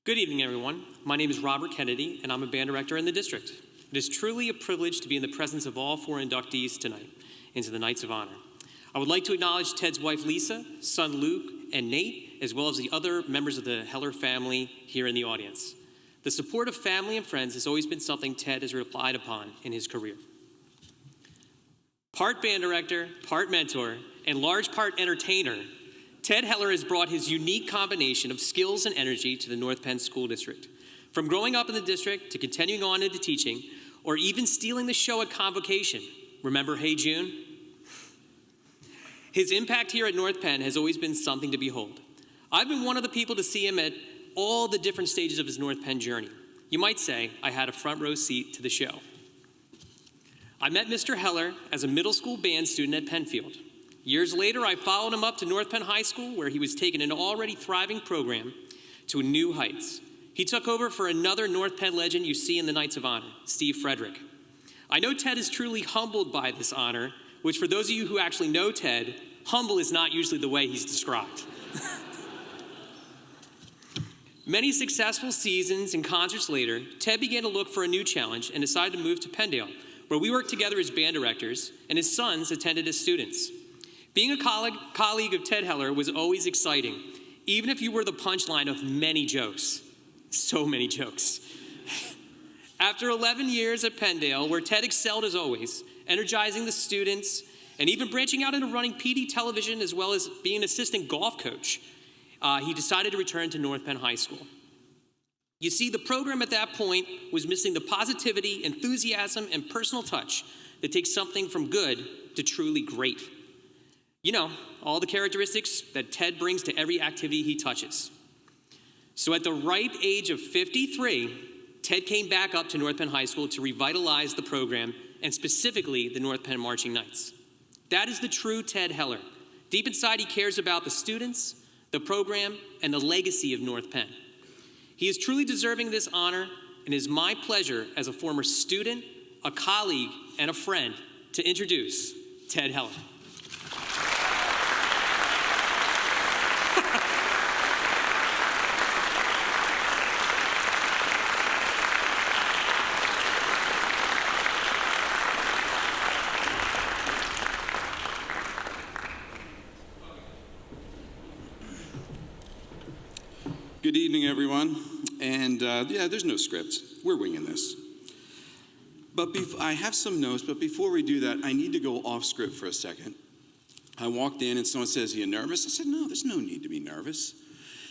Good evening, everyone. My name is Robert Kennedy, and I'm a band director in the district. It is truly a privilege to be in the presence of all four inductees tonight into the Knights of Honor. I would like to acknowledge Ted's wife, Lisa, son, Luke, and Nate, as well as the other members of the Heller family here in the audience. The support of family and friends has always been something Ted has relied upon in his career. Part band director, part mentor, and large part entertainer, Ted Heller has brought his unique combination of skills and energy to the North Penn School District. From growing up in the district to continuing on into teaching, or even stealing the show at Convocation. Remember Hey June? His impact here at North Penn has always been something to behold. I've been one of the people to see him at all the different stages of his North Penn journey. You might say I had a front row seat to the show. I met Mr. Heller as a middle school band student at Penfield. Years later, I followed him up to North Penn High School, where he was taking an already thriving program to new heights. He took over for another North Penn legend you see in the Knights of Honor, Steve Frederick. I know Ted is truly humbled by this honor, which for those of you who actually know Ted, humble is not usually the way he's described. Many successful seasons and concerts later, Ted began to look for a new challenge and decided to move to Penndale, where we worked together as band directors and his sons attended as students. Being a colleague of Ted Heller was always exciting, even if you were the punchline of many jokes. So many jokes. After 11 years at Penndale, where Ted excelled as always, energizing the students, and even branching out into running PD television as well as being an assistant golf coach, he decided to return to North Penn High School. You see, the program at that point was missing the positivity, enthusiasm, and personal touch that takes something from good to truly great. You know, all the characteristics that Ted brings to every activity he touches. So at the ripe age of 53, Ted came back up to North Penn High School to revitalize the program, and specifically the North Penn Marching Knights. That is the true Ted Heller. Deep inside, he cares about the students, the program, and the legacy of North Penn. He is truly deserving this honor, and it is my pleasure as a former student, a colleague, and a friend to introduce Ted Heller. Good evening, everyone. And yeah, there's no script. We're winging this. But I have some notes, but before we do that, I need to go off script for a second. I walked in and someone says, "Are you nervous?" I said, "No, there's no need to be nervous."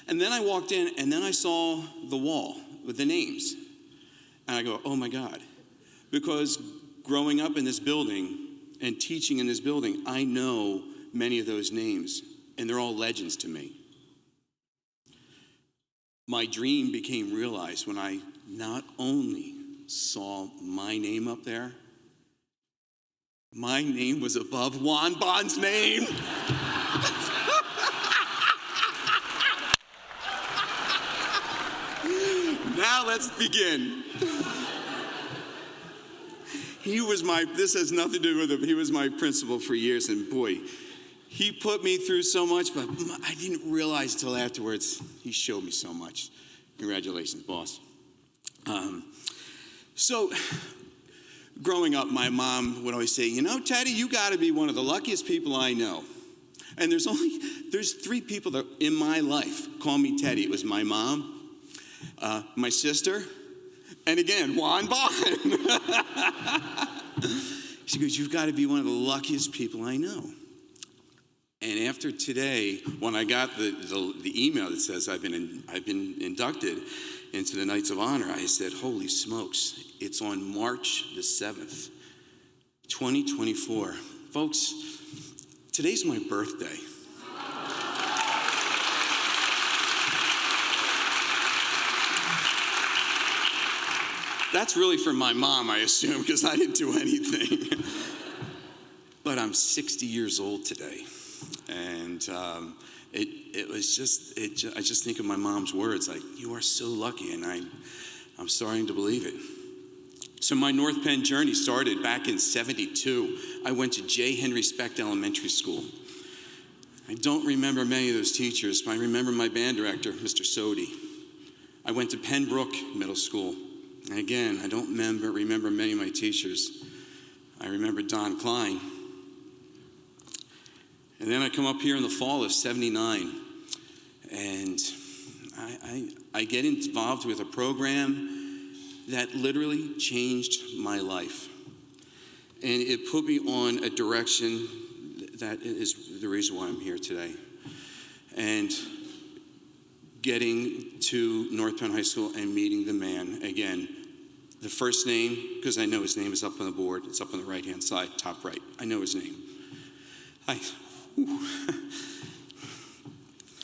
And then I walked in and then I saw the wall with the names. And I go, oh my God. Because growing up in this building and teaching in this building, I know many of those names, and they're all legends to me. My dream became realized when I not only saw my name up there, my name was above Juan Bond's name. Now let's begin. This has nothing to do with him. He was my principal for years, and boy, he put me through so much, but I didn't realize until afterwards. He showed me so much. Congratulations, boss. So, growing up, my mom would always say, "You know, Teddy, you got to be one of the luckiest people I know." And there's three people that in my life call me Teddy. It was my mom, my sister, and again, Juan Bond. She goes, "You've got to be one of the luckiest people I know." And after today, when I got the email that says I've been inducted into the Knights of Honor, I said, "Holy smokes, it's on March the 7th, 2024. Folks, today's my birthday. That's really for my mom, I assume, because I didn't do anything. But I'm 60 years old today. And I just think of my mom's words, like, "You are so lucky," and I'm starting to believe it. So my North Penn journey started back in '72. I went to J. Henry Specht Elementary School. I don't remember many of those teachers, but I remember my band director, Mr. Sodi. I went to Pembroke Middle School. And again, I don't remember many of my teachers. I remember Don Klein. And then I come up here in the fall of '79, and I get involved with a program that literally changed my life. And it put me on a direction that is the reason why I'm here today. And getting to North Penn High School and meeting the man, again, the first name, because I know his name is up on the board, it's up on the right-hand side, top right. I know his name. Hi.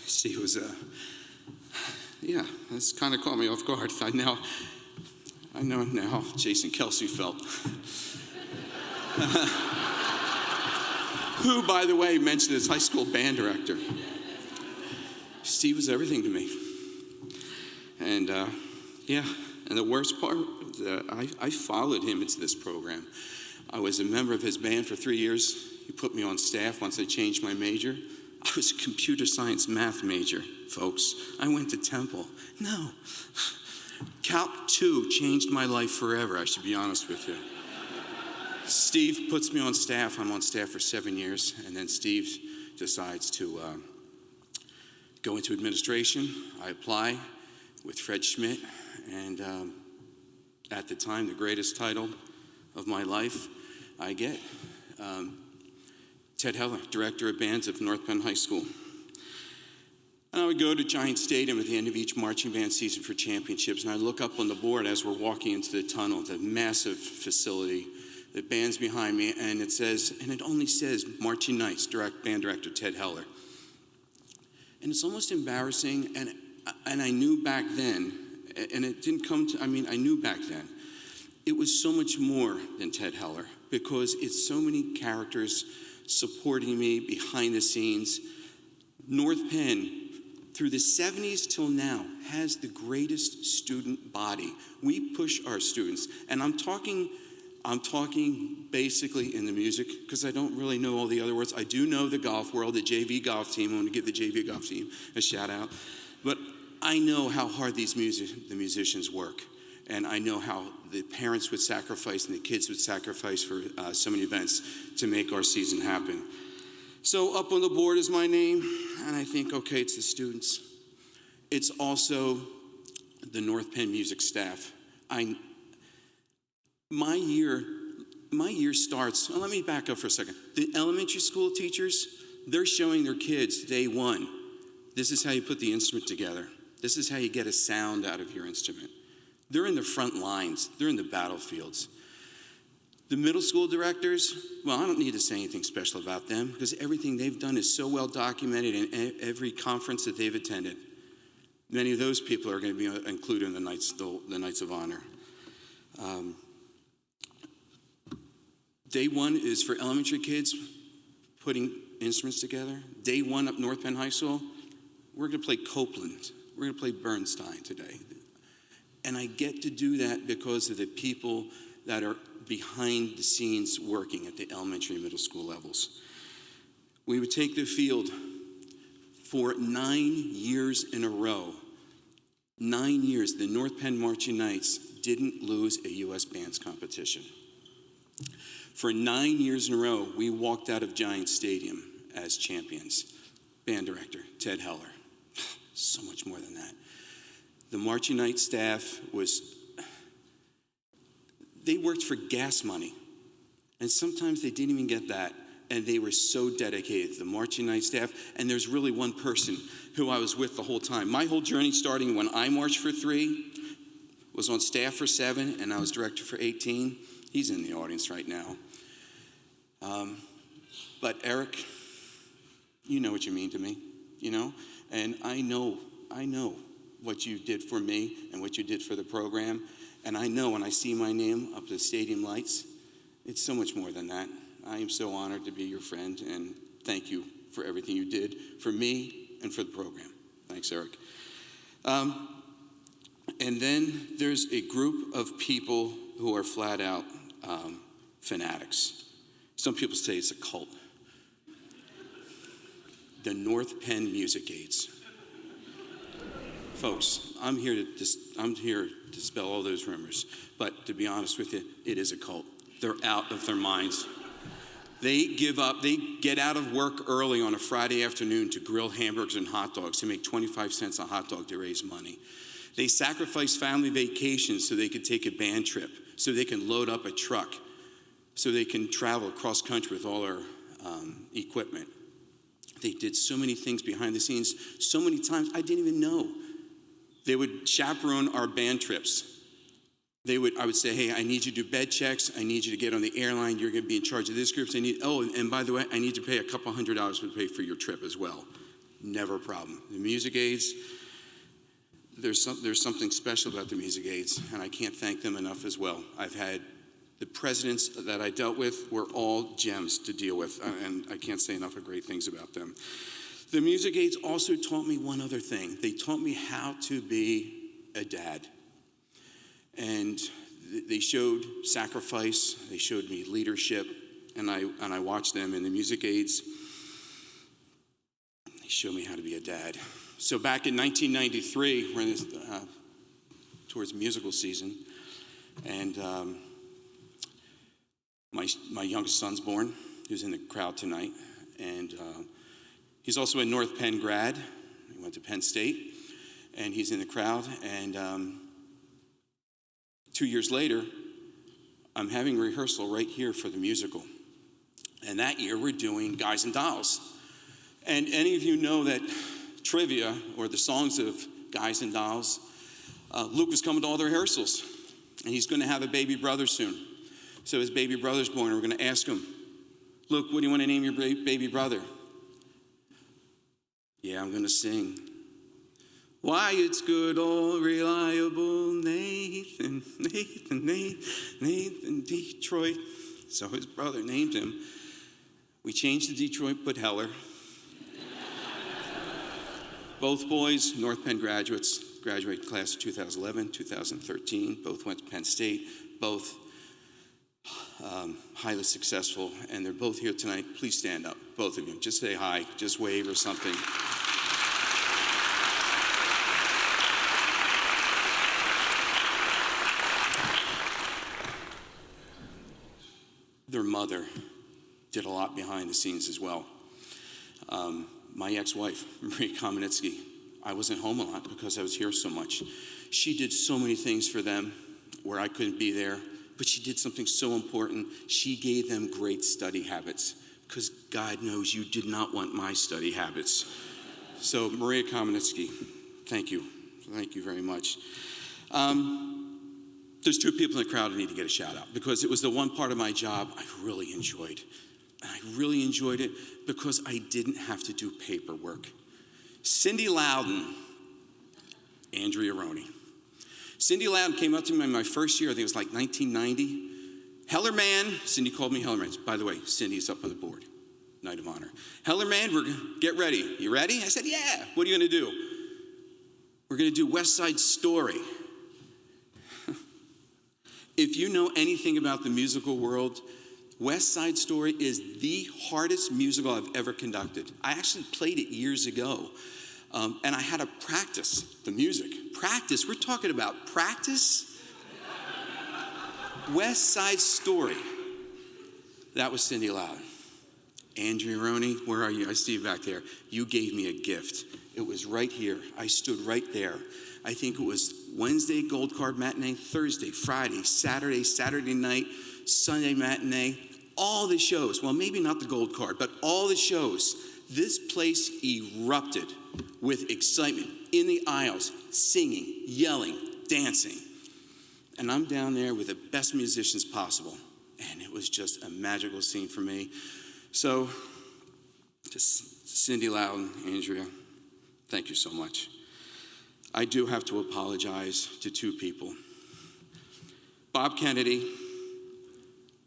Steve was this kind of caught me off guard. I know now how Jason Kelsey felt. Who, by the way, mentioned his high school band director. Steve was everything to me. And and the worst part, I followed him into this program. I was a member of his band for 3 years. He put me on staff once I changed my major. I was a computer science math major, folks. I went to Temple. No. Calc 2 changed my life forever, I should be honest with you. Steve puts me on staff. I'm on staff for 7 years, and then Steve decides to go into administration. I apply with Fred Schmidt, and at the time, the greatest title of my life, I get Ted Heller, Director of Bands of North Penn High School. And I would go to Giant Stadium at the end of each marching band season for championships, and I look up on the board as we're walking into the tunnel, the massive facility, the band's behind me, and it only says Marching Knights, Band Director Ted Heller. And it's almost embarrassing, and I knew back then, and it didn't come to, I knew back then, it was so much more than Ted Heller, because it's so many characters supporting me behind the scenes. North Penn, through the 70s till now, has the greatest student body. We push our students, and I'm talking basically in the music, because I don't really know all the other words. I do know the golf world, the JV golf team. I want to give the JV golf team a shout out. But I know how hard the musicians work. And I know how the parents would sacrifice and the kids would sacrifice for so many events to make our season happen. So up on the board is my name, and I think, okay, it's the students. It's also the North Penn music staff. My year starts, let me back up for a second. The elementary school teachers, they're showing their kids day one, this is how you put the instrument together. This is how you get a sound out of your instrument. They're in the front lines. They're in the battlefields. The middle school directors, well, I don't need to say anything special about them, because everything they've done is so well documented in every conference that they've attended. Many of those people are going to be included in the Knights of Honor. Day one is for elementary kids putting instruments together. Day one up North Penn High School, we're going to play Copeland. We're going to play Bernstein today. And I get to do that because of the people that are behind the scenes working at the elementary and middle school levels. We would take the field for 9 years in a row. 9 years, the North Penn Marching Knights didn't lose a U.S. bands competition. For 9 years in a row, we walked out of Giant Stadium as champions. Band director, Ted Heller. So much more than that. The Marching Knights staff they worked for gas money. And sometimes they didn't even get that. And they were so dedicated, the Marching Knights staff. And there's really one person who I was with the whole time. My whole journey, starting when I marched for 3, was on staff for 7, and I was director for 18. He's in the audience right now. But Eric, you know what you mean to me, And I know what you did for me and what you did for the program. And I know when I see my name up the stadium lights, it's so much more than that. I am so honored to be your friend, and thank you for everything you did for me and for the program. Thanks, Eric. And then there's a group of people who are flat out fanatics. Some people say it's a cult. The North Penn Music Aids. Folks, I'm here to dispel all those rumors. But to be honest with you, it is a cult. They're out of their minds. They give up, they get out of work early on a Friday afternoon to grill hamburgers and hot dogs to make 25 cents a hot dog to raise money. They sacrifice family vacations so they could take a band trip, so they can load up a truck, so they can travel across country with all our equipment. They did so many things behind the scenes, so many times I didn't even know. They would chaperone our band trips. I would say, hey, I need you to do bed checks. I need you to get on the airline. You're going to be in charge of this group. And by the way, I need to pay a couple $100 to pay for your trip as well. Never a problem. The music aids, there's something special about the music aids, and I can't thank them enough as well. I've had the presidents that I dealt with were all gems to deal with, and I can't say enough of great things about them. The music aids also taught me one other thing. They taught me how to be a dad. And they showed sacrifice, they showed me leadership, and I watched them in the music aids. They showed me how to be a dad. So back in 1993, we're in this, towards musical season, and my youngest son's born, who's in the crowd tonight, and he's also a North Penn grad. He went to Penn State, and he's in the crowd, and 2 years later, I'm having rehearsal right here for the musical. And that year, we're doing Guys and Dolls. And any of you know that trivia, or the songs of Guys and Dolls, Luke was coming to all the rehearsals. And he's going to have a baby brother soon. So his baby brother's born, and we're going to ask him, Luke, what do you want to name your baby brother? Yeah, I'm going to sing. Why, it's good old reliable Nathan, Detroit. So his brother named him. We changed to Detroit, put Heller. Both boys, North Penn graduates, graduated class of 2011, 2013. Both went to Penn State, both highly successful, and they're both here tonight. Please stand up, both of you. Just say hi, just wave or something. Their mother did a lot behind the scenes as well. My ex-wife, Marie Kamenetsky, I wasn't home a lot because I was here so much. She did so many things for them where I couldn't be there, but she did something so important. She gave them great study habits, because God knows you did not want my study habits. So Maria Kamenetsky, thank you. Thank you very much. There's two people in the crowd who need to get a shout out, because it was the one part of my job I really enjoyed. And I really enjoyed it because I didn't have to do paperwork. Cindy Loudon, Andrea Roney. Cindy Loudon came up to me in my first year, I think it was like 1990. Hellerman, Cindy called me Hellerman. By the way, Cindy's up on the board, Knight of Honor. Hellerman, get ready. You ready? I said, yeah. What are you going to do? We're going to do West Side Story. If you know anything about the musical world, West Side Story is the hardest musical I've ever conducted. I actually played it years ago, and I had to practice the music. Practice, we're talking about practice. West Side Story. That was Cindy Loudon. Andrea Roney, where are you? I see you back there. You gave me a gift. It was right here. I stood right there. I think it was Wednesday, Gold Card matinee, Thursday, Friday, Saturday night, Sunday matinee, all the shows. Well, maybe not the Gold Card, but all the shows. This place erupted with excitement in the aisles, singing, yelling, dancing. And I'm down there with the best musicians possible. And it was just a magical scene for me. So, to Cindy Loudon, Andrea, thank you so much. I do have to apologize to two people. Bob Kennedy,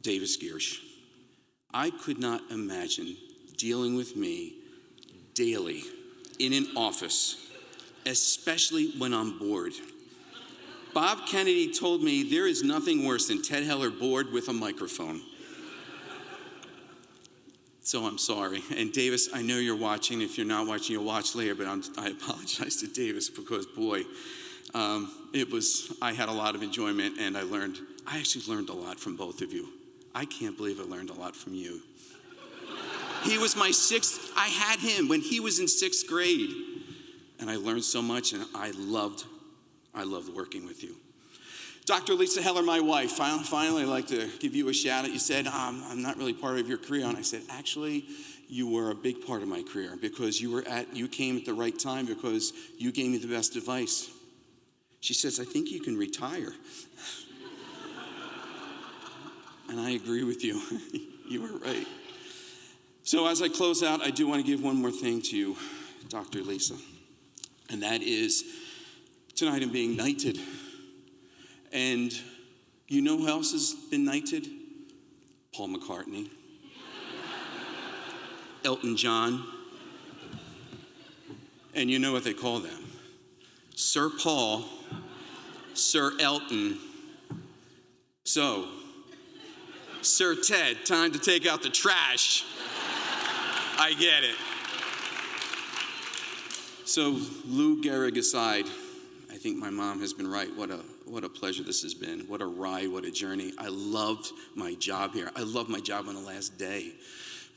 Davis Giersch. I could not imagine dealing with me daily in an office, especially when I'm bored. Bob Kennedy told me there is nothing worse than Ted Heller bored with a microphone. So I'm sorry. And Davis, I know you're watching. If you're not watching, you'll watch later, but I apologize to Davis because, boy, I had a lot of enjoyment, and I actually learned a lot from both of you. I can't believe I learned a lot from you. He was my I had him when he was in 6th grade, and I learned so much, and I loved working with you. Dr. Lisa Heller, my wife, finally I'd like to give you a shout out. You said, I'm not really part of your career, and I said, actually, you were a big part of my career because you came at the right time because you gave me the best advice. She says, I think you can retire. And I agree with you. You were right. So as I close out, I do want to give one more thing to you, Dr. Lisa. And that is, tonight I'm being knighted. And you know who else has been knighted? Paul McCartney. Elton John. And you know what they call them? Sir Paul, Sir Elton. So, Sir Ted, time to take out the trash. I get it. So, Lou Gehrig aside, I think my mom has been right. What a pleasure this has been. What a ride, what a journey. I loved my job here. I loved my job on the last day,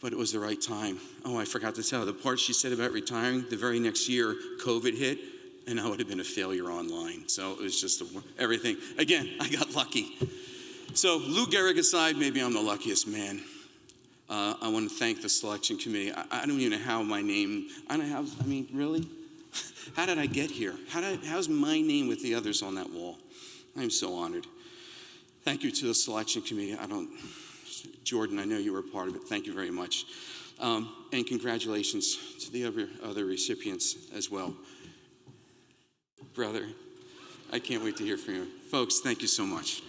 but it was the right time. Oh, I forgot to tell. The part she said about retiring, the very next year, COVID hit, and I would have been a failure online. So it was just everything. Again, I got lucky. So Lou Gehrig aside, maybe I'm the luckiest man. I want to thank the selection committee. I don't even know how my name, really? How did I get here? How's my name with the others on that wall? I'm so honored. Thank you to the selection committee. Jordan, I know you were a part of it. Thank you very much. And congratulations to the other recipients as well. Brother, I can't wait to hear from you. Folks, thank you so much.